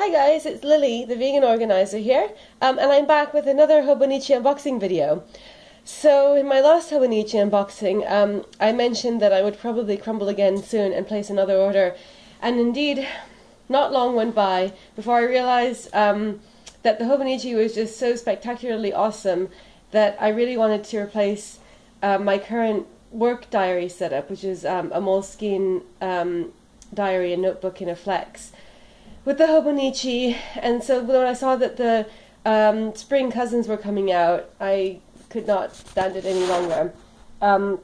Hi guys, it's Lily, the vegan organizer here, and I'm back with another Hobonichi unboxing video. So in my last Hobonichi unboxing, I mentioned that I would probably crumble again soon and place another order, and indeed, not long went by before I realized that the Hobonichi was just so spectacularly awesome that I really wanted to replace my current work diary setup, which is a Moleskine diary and notebook in a flex, with the Hobonichi. And so when I saw that the spring cousins were coming out, I could not stand it any longer. My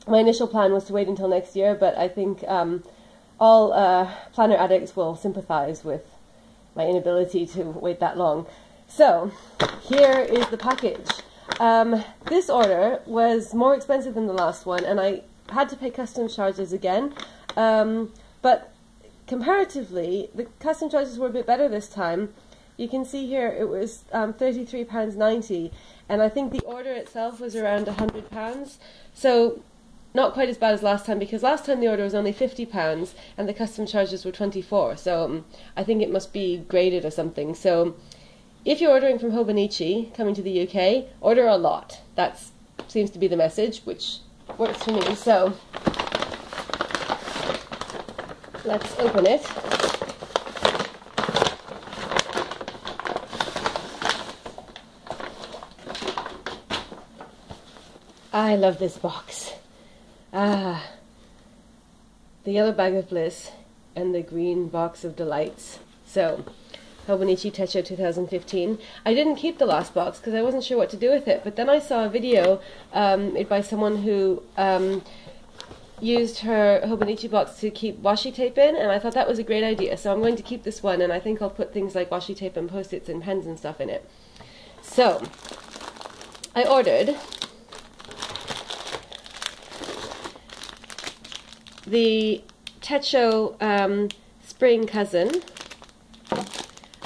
initial plan was to wait until next year, but I think all planner addicts will sympathize with my inability to wait that long. So here is the package. This order was more expensive than the last one, and I had to pay customs charges again, but comparatively the custom charges were a bit better this time. You can see here it was £33.90, and I think the order itself was around £100, so not quite as bad as last time, because last time the order was only £50 and the custom charges were £24, so I think it must be graded or something. So if you're ordering from Hobonichi coming to the UK, order a lot. That seems to be the message, which works for me. So let's open it. I love this box. The yellow bag of bliss and the green box of delights. So, Hobonichi Techi 2015. I didn't keep the last box because I wasn't sure what to do with it, but then I saw a video made by someone who used her Hobonichi box to keep washi tape in, and I thought that was a great idea, so I'm going to keep this one, and I think I'll put things like washi tape and post-its and pens and stuff in it. So, I ordered the Techi spring cousin,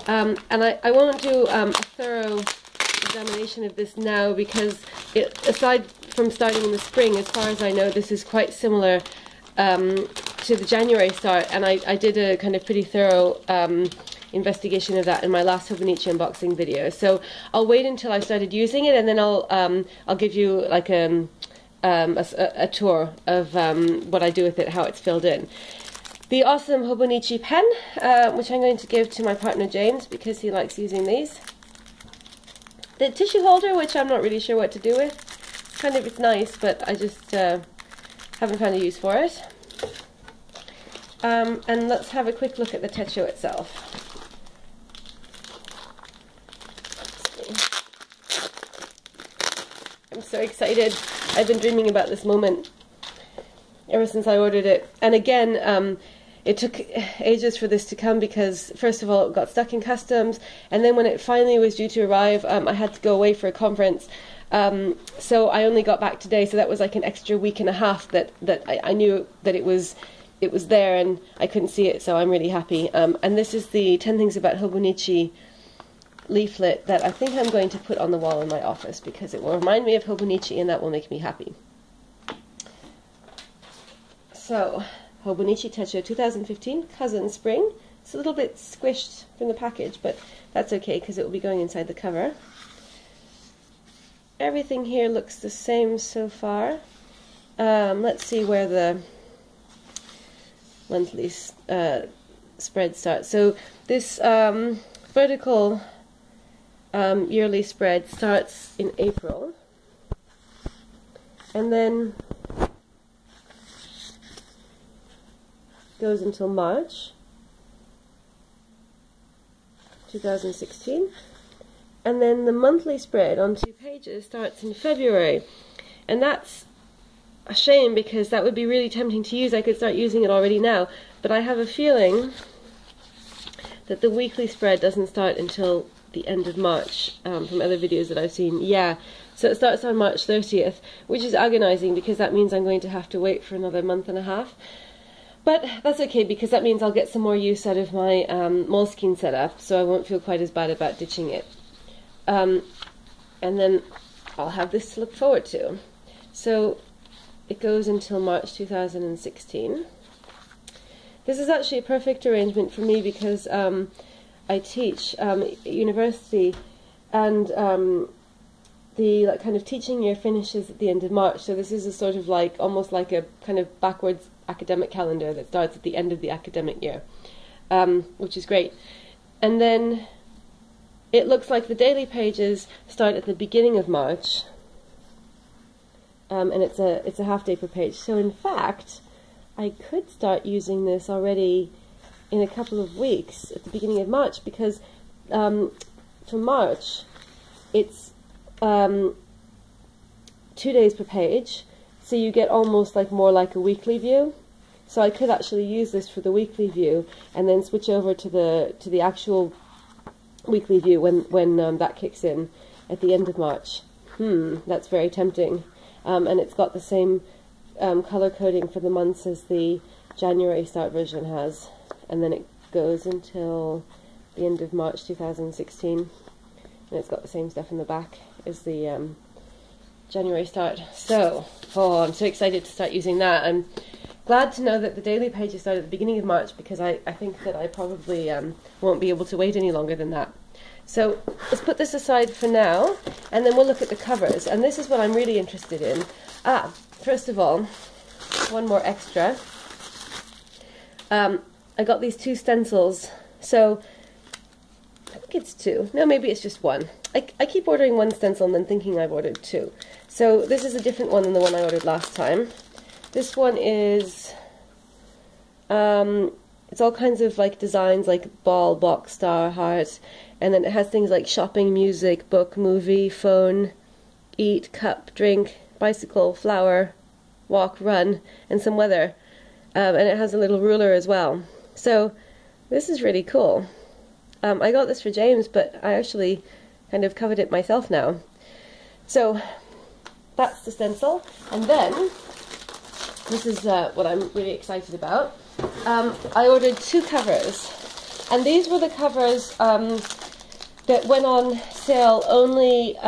and I won't do a thorough examination of this now because aside from starting in the spring, as far as I know, this is quite similar to the January start, and I did a kind of pretty thorough investigation of that in my last Hobonichi unboxing video. So I'll wait until I started using it, and then I'll give you like a tour of what I do with it, how it's filled in. The awesome Hobonichi pen, which I'm going to give to my partner James because he likes using these. The tissue holder, which I'm not really sure what to do with. It's nice, but I just haven't found a use for it. And let's have a quick look at the Techi itself. I'm so excited. I've been dreaming about this moment ever since I ordered it. And again, it took ages for this to come because, first of all, it got stuck in customs, and then when it finally was due to arrive, I had to go away for a conference. So I only got back today, so that was like an extra week and a half that I knew that it was there and I couldn't see it, so I'm really happy. And this is the 10 Things About Hobonichi leaflet that I think I'm going to put on the wall in my office because it will remind me of Hobonichi and that will make me happy. So, Hobonichi Techi 2015 Cousin Spring. It's a little bit squished from the package, but that's okay because it will be going inside the cover. Everything here looks the same so far. Let's see where the monthly spread starts. So this vertical yearly spread starts in April, and then goes until March 2016. And then the monthly spread on 2 pages starts in February, and that's a shame because that would be really tempting to use. I could start using it already now, but I have a feeling that the weekly spread doesn't start until the end of March, from other videos that I've seen. Yeah, so it starts on March 30th, which is agonizing because that means I'm going to have to wait for another month and a half. But that's okay because that means I'll get some more use out of my Moleskine setup, so I won't feel quite as bad about ditching it. And then I'll have this to look forward to. So it goes until March 2016. This is actually a perfect arrangement for me because I teach at university, and the kind of teaching year finishes at the end of March, so this is a sort of like, almost like a kind of backwards academic calendar that starts at the end of the academic year, which is great. And then it looks like the daily pages start at the beginning of March, and it's a half day per page. So in fact, I could start using this already in a couple of weeks at the beginning of March, because for March it's 2 days per page, so you get almost like more like a weekly view. So I could actually use this for the weekly view and then switch over to the actual weekly view when that kicks in at the end of March. That's very tempting. And it's got the same color coding for the months as the January start version has, and then it goes until the end of March 2016, and it's got the same stuff in the back as the January start. So, I'm so excited to start using that. I'm glad to know that the daily pages start at the beginning of March, because I think that I probably won't be able to wait any longer than that. So let's put this aside for now, and then we'll look at the covers, and this is what I'm really interested in. First of all, one more extra. I got these 2 stencils, so I think it's 2. No, maybe it's just 1. I keep ordering 1 stencil and then thinking I've ordered 2. So this is a different one than the one I ordered last time. This one is, it's all kinds of like designs, like ball, box, star, heart, and then it has things like shopping, music, book, movie, phone, eat, cup, drink, bicycle, flower, walk, run, and some weather. And it has a little ruler as well. So this is really cool. I got this for James, but I actually kind of covered it myself now. So that's the stencil. And then, this is what I'm really excited about. I ordered 2 covers. And these were the covers that went on sale only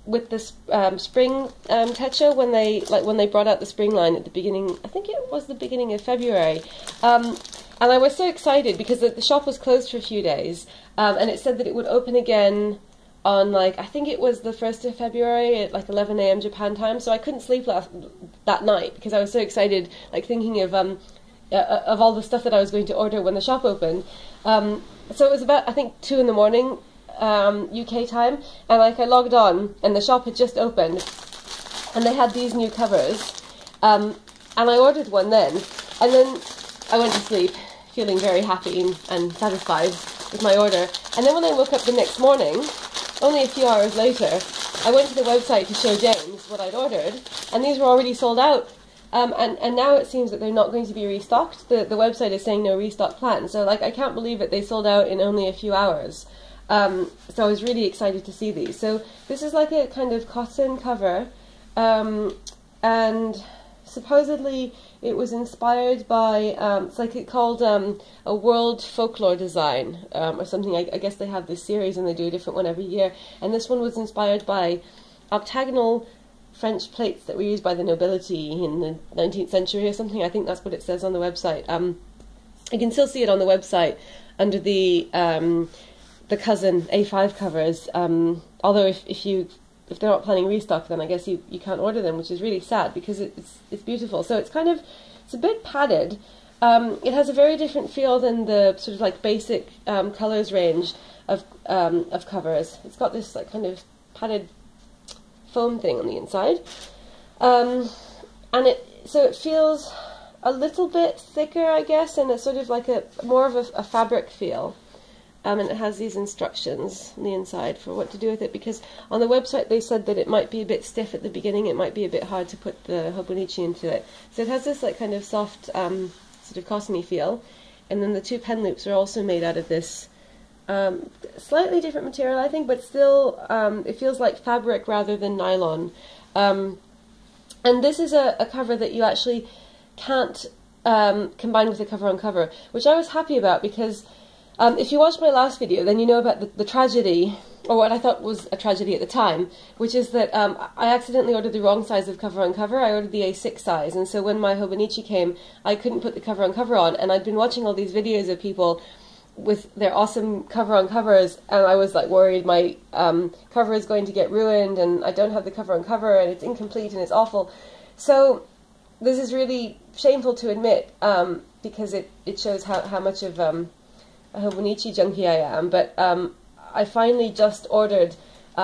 with the spring Techi, when they brought out the spring line at the beginning. I think it was the beginning of February, and I was so excited because the shop was closed for a few days, and it said that it would open again on I think it was the 1st of February at like 11 a.m. Japan time. So I couldn't sleep that night because I was so excited, like thinking of all the stuff that I was going to order when the shop opened. So it was about, I think, 2 in the morning. UK time, and I logged on and the shop had just opened and they had these new covers, and I ordered one then, and then I went to sleep feeling very happy and satisfied with my order. And then when I woke up the next morning, only a few hours later, I went to the website to show James what I'd ordered, and these were already sold out. And now it seems that they're not going to be restocked. The website is saying no restock plan. So I can't believe it, they sold out in only a few hours. So I was really excited to see these. So this is like a kind of cotton cover, and supposedly it was inspired by, it's called a world folklore design, or something. I guess they have this series and they do a different one every year. And this one was inspired by octagonal French plates that were used by the nobility in the 19th century or something. I think that's what it says on the website. You can still see it on the website under the cousin A5 covers, although if they're not planning restock, then I guess you can't order them, which is really sad because it's beautiful. So it's a bit padded. It has a very different feel than the sort of like basic colors range of covers. It's got this like kind of padded foam thing on the inside, and so it feels a little bit thicker, I guess, and it's sort of like more of a fabric feel. And it has these instructions on the inside for what to do with it, because on the website they said that it might be a bit stiff at the beginning, it might be a bit hard to put the Hobonichi into it. So it has this like kind of soft sort of cottony feel, and then the 2 pen loops are also made out of this slightly different material, I think, but still it feels like fabric rather than nylon. And this is a cover that you actually can't combine with a cover-on-cover, which I was happy about, because if you watched my last video, then you know about the tragedy, or what I thought was a tragedy at the time, which is that I accidentally ordered the wrong size of cover-on-cover. I ordered the A6 size, and so when my Hobonichi came, I couldn't put the cover-on-cover on, and I'd been watching all these videos of people with their awesome cover-on-covers, and I was like worried my cover is going to get ruined, and I don't have the cover-on-cover, and it's incomplete, and it's awful. So this is really shameful to admit, because it shows how much of a Hobonichi junkie I am, but I finally just ordered 2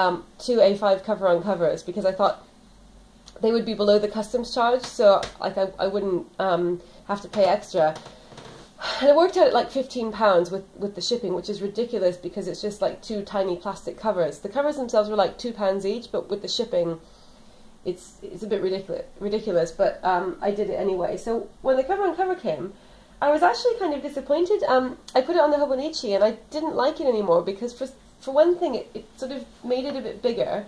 A5 cover-on-covers, because I thought they would be below the customs charge, so like I wouldn't have to pay extra. And it worked out at like £15 with the shipping, which is ridiculous because it's just like 2 tiny plastic covers. The covers themselves were like £2 each, but with the shipping, it's a bit ridiculous. But I did it anyway. So when the cover-on-cover came, I was actually kind of disappointed. I put it on the Hobonichi and I didn't like it anymore because for one thing, it sort of made it a bit bigger.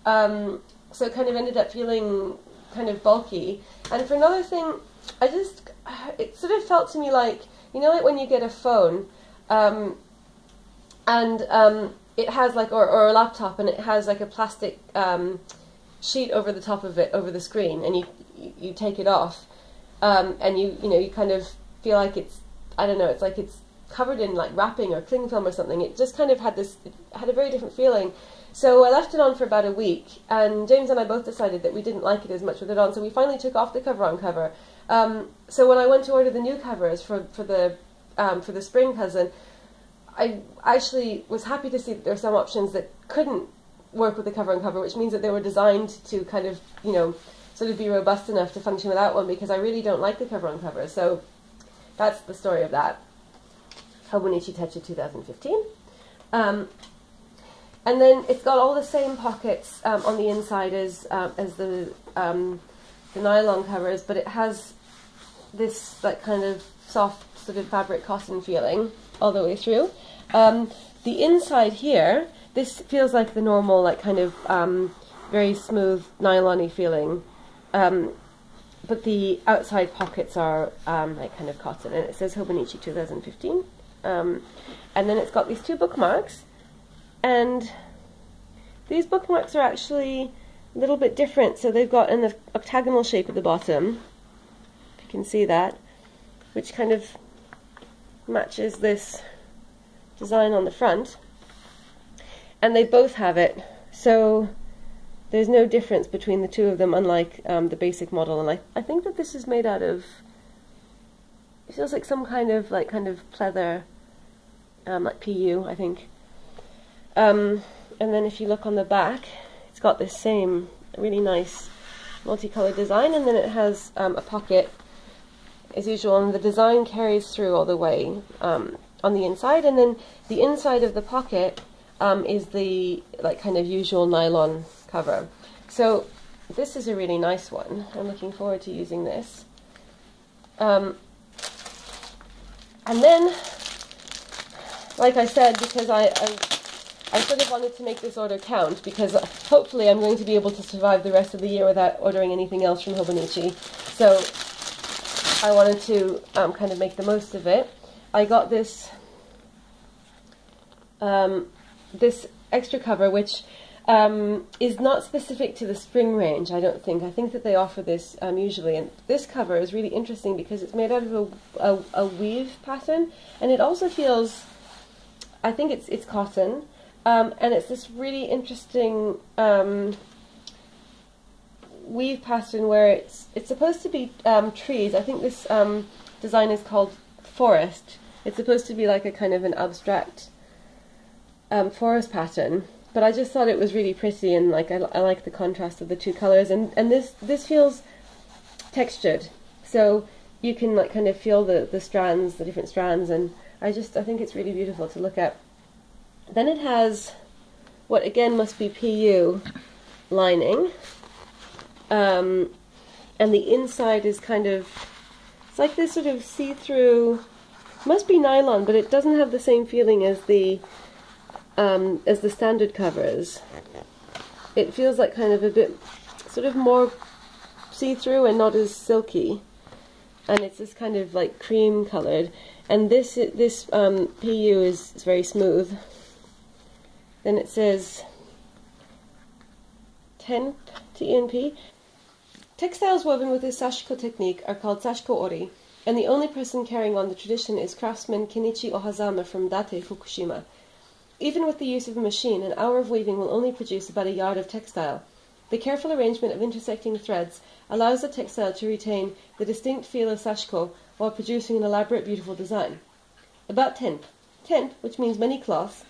So it kind of ended up feeling kind of bulky. And for another thing, it sort of felt to me like, you know, like when you get a phone, and it has like, or a laptop, and it has like a plastic sheet over the top of it, over the screen, and you take it off, and you kind of feel like it's, I don't know, it's like it's covered in like wrapping or cling film or something. It just kind of had a very different feeling. So I left it on for about a week, and James and I both decided that we didn't like it as much with it on, so we finally took off the cover-on-cover. So when I went to order the new covers for the spring cousin, I actually was happy to see that there were some options that couldn't work with the cover-on-cover, which means that they were designed to kind of, you know, sort of be robust enough to function without one, because I really don't like the cover-on-cover. So that's the story of that. Hobonichi Techi 2015. And then it's got all the same pockets on the inside as the nylon covers, but it has this like kind of soft sort of fabric cotton feeling all the way through. The inside here, this feels like the normal like kind of very smooth nylon-y feeling, but the outside pockets are like kind of cotton, and it says Hobonichi 2015. And then it's got these 2 bookmarks, and these bookmarks are actually a little bit different. So they've got an octagonal shape at the bottom, if you can see that, which kind of matches this design on the front, and they both have it, so there's no difference between the 2 of them, unlike the basic model. And I think that this is made out of, it feels like some kind of pleather, like PU, I think. And then if you look on the back, it's got this same really nice multicolored design, and then it has a pocket as usual, and the design carries through all the way on the inside, and then the inside of the pocket is the like kind of usual nylon cover. So this is a really nice one. I'm looking forward to using this. And then, like I said, because I sort of wanted to make this order count, because hopefully I'm going to be able to survive the rest of the year without ordering anything else from Hobonichi. So I wanted to kind of make the most of it. I got this this extra cover, which is not specific to the spring range, I don't think. I think that they offer this usually. And this cover is really interesting because it's made out of a weave pattern, and it also feels, I think it's cotton. And it's this really interesting weave pattern where it's supposed to be trees. I think this design is called forest. It's supposed to be like a kind of an abstract forest pattern. But I just thought it was really pretty, and like I like the contrast of the 2 colors. And this feels textured, so you can like kind of feel the strands, the different strands, and I think it's really beautiful to look at. Then it has what again must be PU lining, and the inside is kind of, it's like this sort of see-through, must be nylon, but it doesn't have the same feeling as the standard covers. It feels like kind of a bit sort of more see-through and not as silky, and it's this kind of like cream colored, and this PU is very smooth. Then it says TENP. Textiles woven with this sashiko technique are called sashiko ori. and the only person carrying on the tradition is craftsman Kenichi Ohazama from Date, Fukushima. Even with the use of a machine, an hour of weaving will only produce about a yard of textile. The careful arrangement of intersecting threads allows the textile to retain the distinct feel of sashiko while producing an elaborate, beautiful design. About tenp. Tenp, which means many cloths,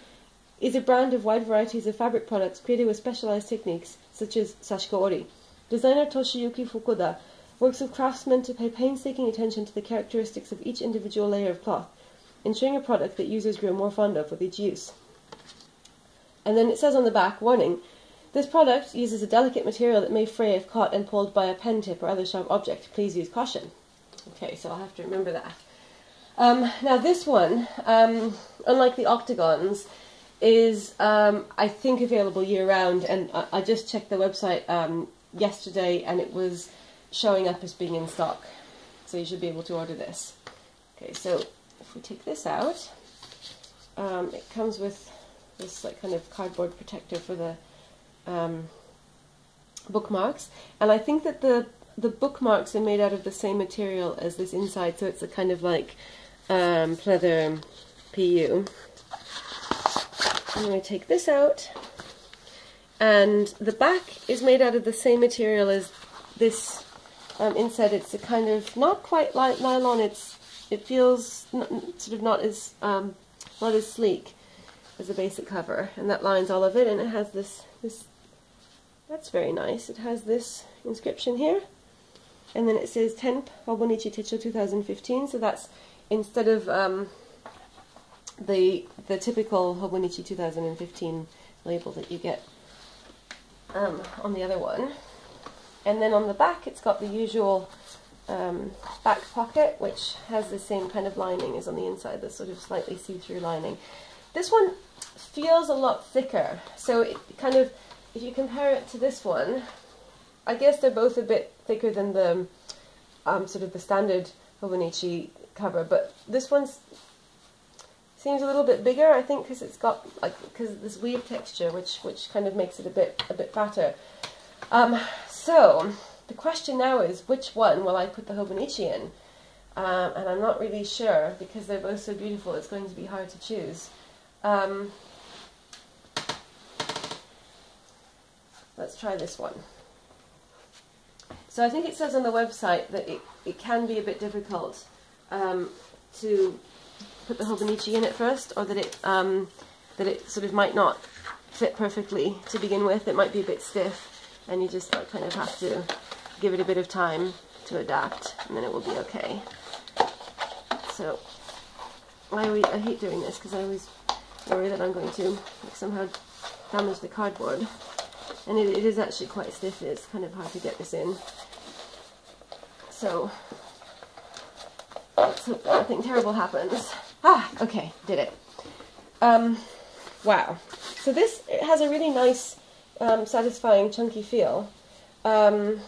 is a brand of wide varieties of fabric products created with specialized techniques, such as sashiko ori. Designer Toshiyuki Fukuda works with craftsmen to pay painstaking attention to the characteristics of each individual layer of cloth, ensuring a product that users grow more fond of with each use. And then it says on the back, warning, this product uses a delicate material that may fray if caught and pulled by a pen tip or other sharp object. Please use caution. Okay, so I'll have to remember that. Now this one, unlike the octagons, is, I think, available year-round, and I just checked the website yesterday, and it was showing up as being in stock. So you should be able to order this. Okay, so if we take this out, it comes with this like kind of cardboard protector for the bookmarks, and I think that the bookmarks are made out of the same material as this inside, so it's a kind of like pleather PU. I'm going to take this out, and the back is made out of the same material as this inside. It's a kind of not quite like nylon. It feels sort of not as sleek as a basic cover, and that lines all of it, and it has this that's very nice. It has this inscription here, and then it says Tenp Hobonichi Techi 2015, so that's instead of the typical Hobonichi 2015 label that you get on the other one. And then on the back it's got the usual back pocket, which has the same kind of lining as on the inside, this sort of slightly see-through lining. This one feels a lot thicker, so it kind of, if you compare it to this one, I guess they're both a bit thicker than the sort of the standard Hobonichi cover, but this one seems a little bit bigger, I think, because it's got because of this weave texture, which kind of makes it a bit fatter. So the question now is, which one will I put the Hobonichi in? And I'm not really sure, because they're both so beautiful. It's going to be hard to choose. Let's try this one. So I think it says on the website that it can be a bit difficult to put the Hobonichi in at first, or that it sort of might not fit perfectly to begin with. It might be a bit stiff, and you just kind of have to give it a bit of time to adapt, and then it will be okay. So I hate doing this because I always worry that I'm going to somehow damage the cardboard. And it is actually quite stiff. It's kind of hard to get this in. So let's hope that nothing terrible happens. Ah, okay, did it. Wow. So this has a really nice, satisfying, chunky feel. Like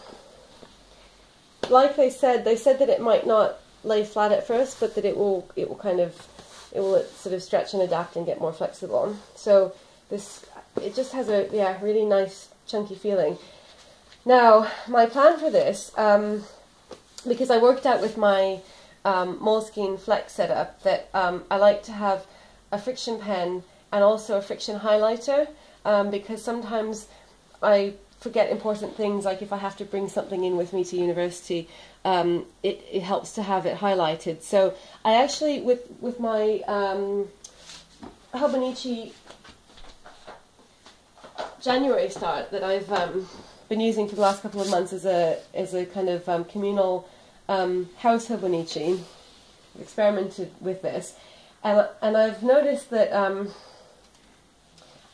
they said that it might not lay flat at first, but that it will sort of stretch and adapt and get more flexible. So it just has a really nice chunky feeling. Now my plan for this, because I worked out with my Moleskine Flex setup that I like to have a friction pen and also a friction highlighter, because sometimes I forget important things, like if I have to bring something in with me to university, it helps to have it highlighted. So I actually, with my Hobonichi January start that I've been using for the last couple of months as a kind of communal house Hobonichi, I've experimented with this, and I've noticed that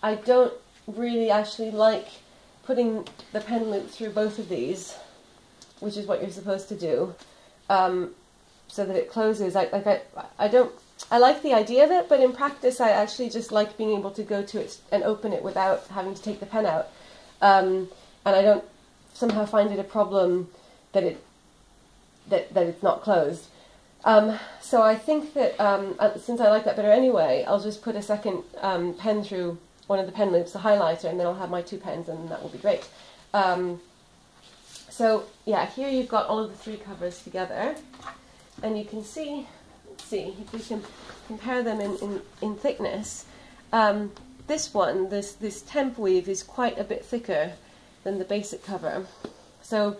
I don't really actually like putting the pen loop through both of these, which is what you're supposed to do, so that it closes. I like the idea of it, but in practice I actually just like being able to go to it and open it without having to take the pen out. And I don't somehow find it a problem that it's not closed. So I think that since I like that better anyway, I'll just put a second pen through one of the pen loops, the highlighter, and then I'll have my two pens, and that will be great. So yeah, here you've got all of the three covers together. and you can see, let's see, if we can compare them in thickness, this one, this temp weave is quite a bit thicker than the basic cover. So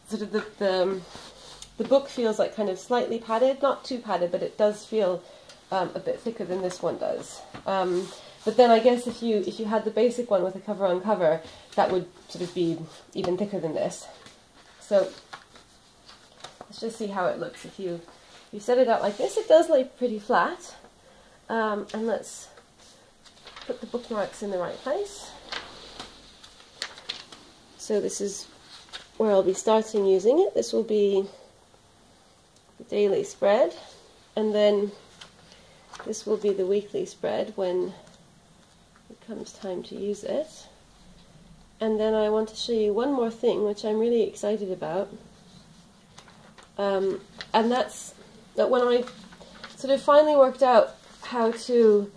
sort of the book feels like kind of slightly padded, not too padded, but it does feel a bit thicker than this one does. But then I guess if you had the basic one with a cover on cover, that would sort of be even thicker than this. So let's just see how it looks. If you set it out like this, it does lay pretty flat. And let's put the bookmarks in the right place. So this is where I'll be starting using it. This will be the daily spread, and then this will be the weekly spread when it comes time to use it. And then I want to show you one more thing which I'm really excited about, and that's that when I sort of finally worked out how to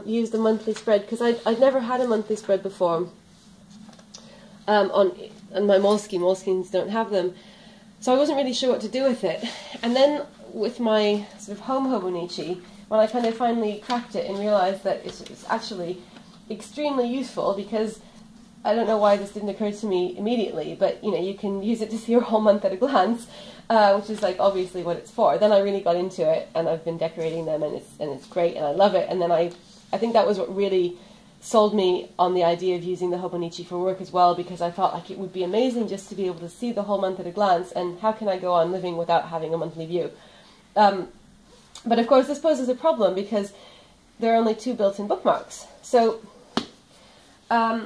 use the monthly spread, because I'd never had a monthly spread before on my Moleskine. Moleskines don't have them, so I wasn't really sure what to do with it. And then with my sort of home Hobonichi, when I kind of finally cracked it and realized that it's actually extremely useful, because I don't know why this didn't occur to me immediately, but you know, you can use it to see your whole month at a glance, which is like obviously what it's for. Then I really got into it, and I've been decorating them, and it's great, and I love it. And then I think that was what really sold me on the idea of using the Hobonichi for work as well, because I thought like it would be amazing just to be able to see the whole month at a glance, and how can I go on living without having a monthly view? But of course this poses a problem, because there are only 2 built-in bookmarks. So I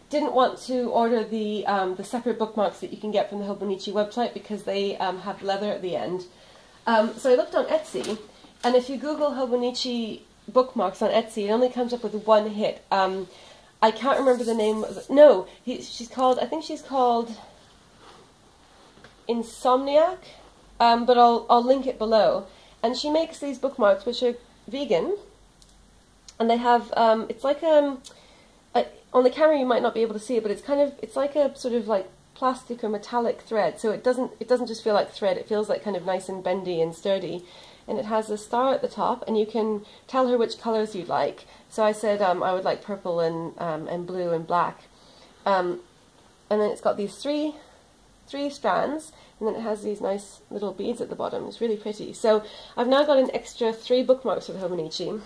didn't want to order the separate bookmarks that you can get from the Hobonichi website, because they have leather at the end. So I looked on Etsy, and if you Google Hobonichi bookmarks on Etsy, it only comes up with one hit. I can't remember the name of it. No, she's called, I think she's called Insomniac, but I'll link it below. And she makes these bookmarks which are vegan, and they have, it's like on the camera you might not be able to see it, but it's like a sort of like plastic or metallic thread, so it doesn't just feel like thread, it feels like kind of nice and bendy and sturdy. And it has a star at the top, and you can tell her which colors you'd like. So I said I would like purple and blue and black. And then it's got these three strands, and then it has these nice little beads at the bottom. It's really pretty. So I've now got an extra 3 bookmarks with Hobonichi.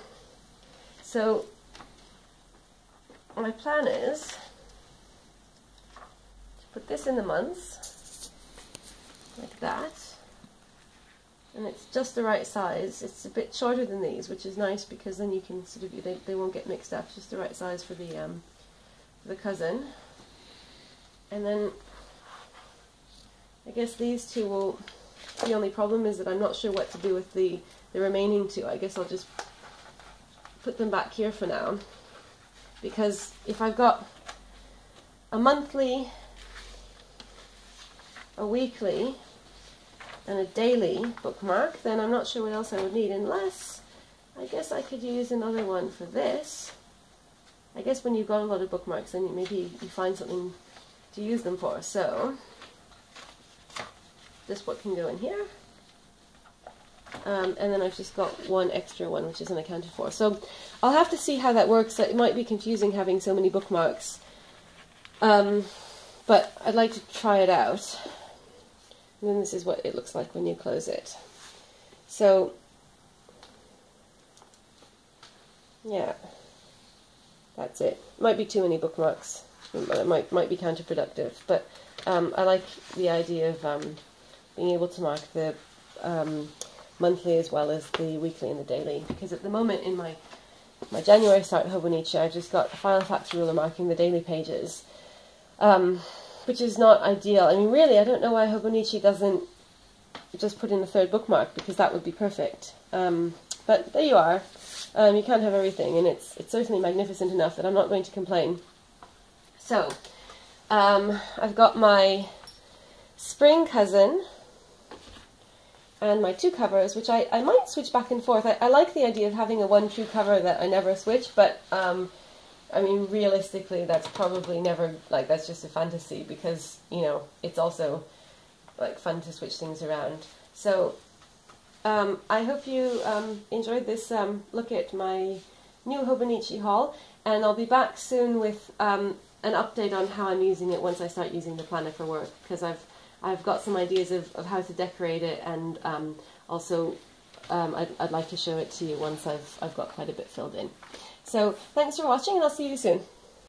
So my plan is to put this in the months, like that. And it's just the right size. It's a bit shorter than these, which is nice, because then you can sort of, they won't get mixed up. It's just the right size for the cousin. And then I guess these 2 will, the only problem is that I'm not sure what to do with the remaining 2. I guess I'll just put them back here for now, because if I've got a monthly, a weekly, and a daily bookmark, then I'm not sure what else I would need, unless I guess I could use another one for this. I guess when you've got a lot of bookmarks, then maybe you find something to use them for. So this book can go in here, and then I've just got one extra one which isn't accounted for. So I'll have to see how that works. It might be confusing having so many bookmarks, but I'd like to try it out. And then this is what it looks like when you close it. So, yeah, that's it. Might be too many bookmarks. It might be counterproductive, but I like the idea of being able to mark the monthly as well as the weekly and the daily, because at the moment in my January start Hobonichi, I've just got a file factor ruler marking the daily pages. Which is not ideal. I mean, really, I don't know why Hobonichi doesn't just put in a 3rd bookmark, because that would be perfect. But there you are. You can't have everything, and it's certainly magnificent enough that I'm not going to complain. So, I've got my spring cousin and my 2 covers, which I might switch back and forth. I like the idea of having a 1 true cover that I never switch, but I mean, realistically, that's probably never, like, that's just a fantasy, because, you know, it's also like fun to switch things around. So I hope you enjoyed this look at my new Hobonichi haul, and I'll be back soon with an update on how I'm using it once I start using the planner for work, because I've got some ideas of how to decorate it, and also I'd like to show it to you once I've got quite a bit filled in. So thanks for watching, and I'll see you soon.